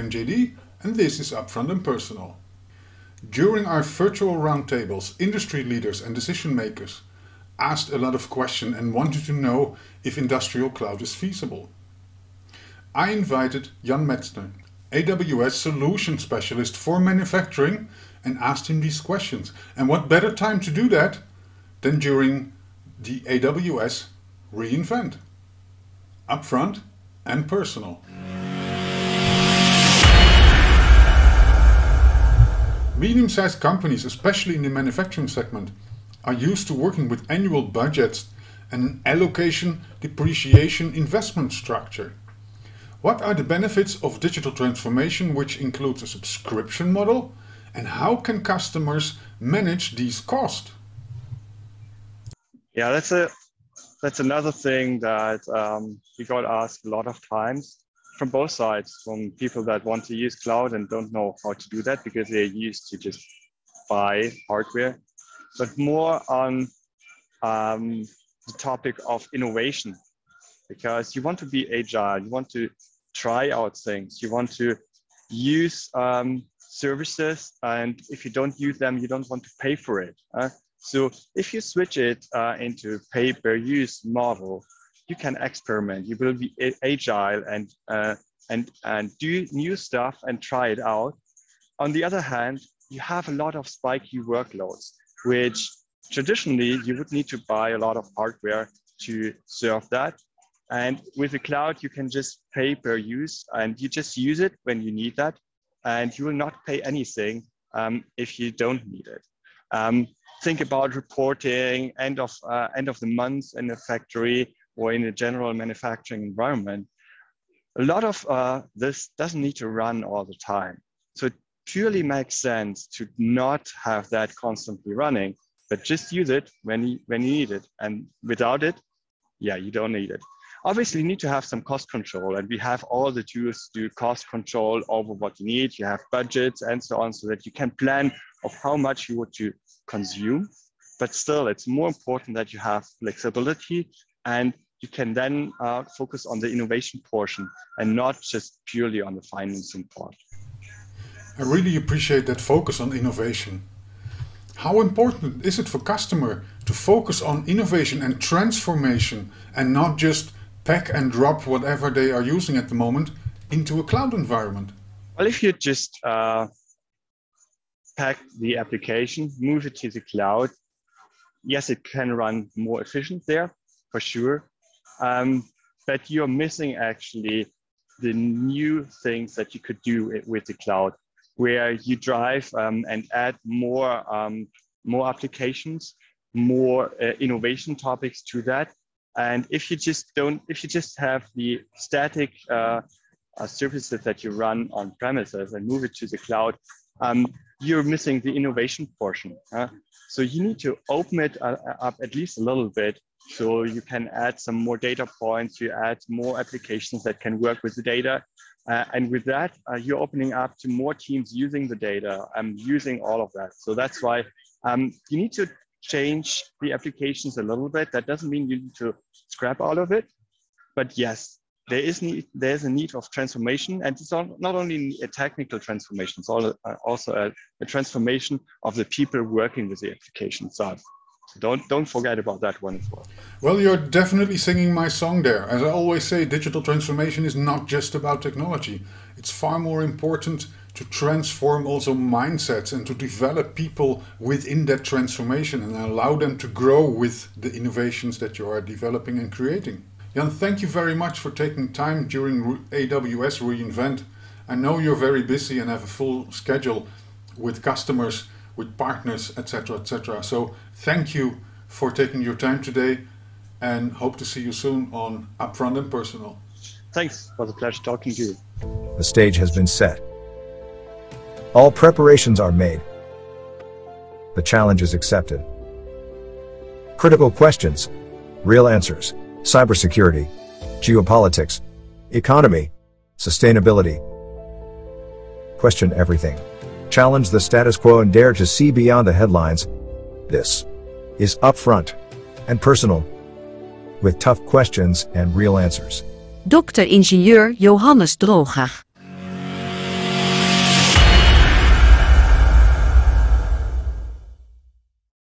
am JD, and this is Upfront and Personal. During our virtual roundtables, industry leaders and decision makers asked a lot of questions and wanted to know if industrial cloud is feasible. I invited Jan Mentzer, AWS solution specialist for manufacturing, and asked him these questions. And what better time to do that than during the AWS reInvent. Upfront and Personal. Medium-sized companies, especially in the manufacturing segment, are used to working with annual budgets and an allocation, depreciation, investment structure. What are the benefits of digital transformation, which includes a subscription model, and how can customers manage these costs? Yeah, that's another thing that we got asked a lot of times from both sides, from people that want to use cloud and don't know how to do that because they're used to just buy hardware, but more on the topic of innovation, because you want to be agile, you want to try out things, you want to use services, and if you don't use them, you don't want to pay for it. So if you switch it into pay-per-use model, you can experiment. You will be agile and do new stuff and try it out. On the other hand, you have a lot of spiky workloads, which traditionally you would need to buy a lot of hardware to serve that. And with the cloud, you can just pay per use, and you just use it when you need that, and you will not pay anything if you don't need it. Think about reporting end of the month in a factory or in a general manufacturing environment. A lot of this doesn't need to run all the time. So it purely makes sense to not have that constantly running, but just use it when you need it. And without it, yeah, you don't need it. Obviously, you need to have some cost control, and we have all the tools to do cost control over what you need. You have budgets and so on, so that you can plan of how much you want to consume. But still, it's more important that you have flexibility, and you can then focus on the innovation portion and not just purely on the financing part. I really appreciate that focus on innovation. How important is it for customer to focus on innovation and transformation and not just pack and drop whatever they are using at the moment into a cloud environment? Well, if you just pack the application, move it to the cloud, yes, it can run more efficient there, for sure. But you're missing actually the new things that you could do with the cloud, where you drive and add more applications, more innovation topics to that. And if you just have the static services that you run on premises and move it to the cloud, you're missing the innovation portion. So you need to open it up at least a little bit, so you can add some more data points, you add more applications that can work with the data. And with that, you're opening up to more teams using the data and using all of that. So that's why you need to change the applications a little bit. That doesn't mean you need to scrap all of it, but yes, there's a need of transformation, and it's not only a technical transformation, it's also a transformation of the people working with the application side. So don't forget about that one as well. Well, you're definitely singing my song there. As I always say, digital transformation is not just about technology. It's far more important to transform also mindsets and to develop people within that transformation and allow them to grow with the innovations that you are developing and creating. Jan, thank you very much for taking time during AWS reInvent. I know you're very busy and have a full schedule with customers, with partners, etc., etc. So thank you for taking your time today, and hope to see you soon on Upfront and Personal. Thanks. It was a pleasure talking to you. The stage has been set. All preparations are made. The challenge is accepted. Critical questions, real answers, cybersecurity, geopolitics, economy, sustainability. Question everything. Challenge the status quo and dare to see beyond the headlines. This is Upfront and Personal, with tough questions and real answers. Dr. Ingenieur Johannes Drooghaag.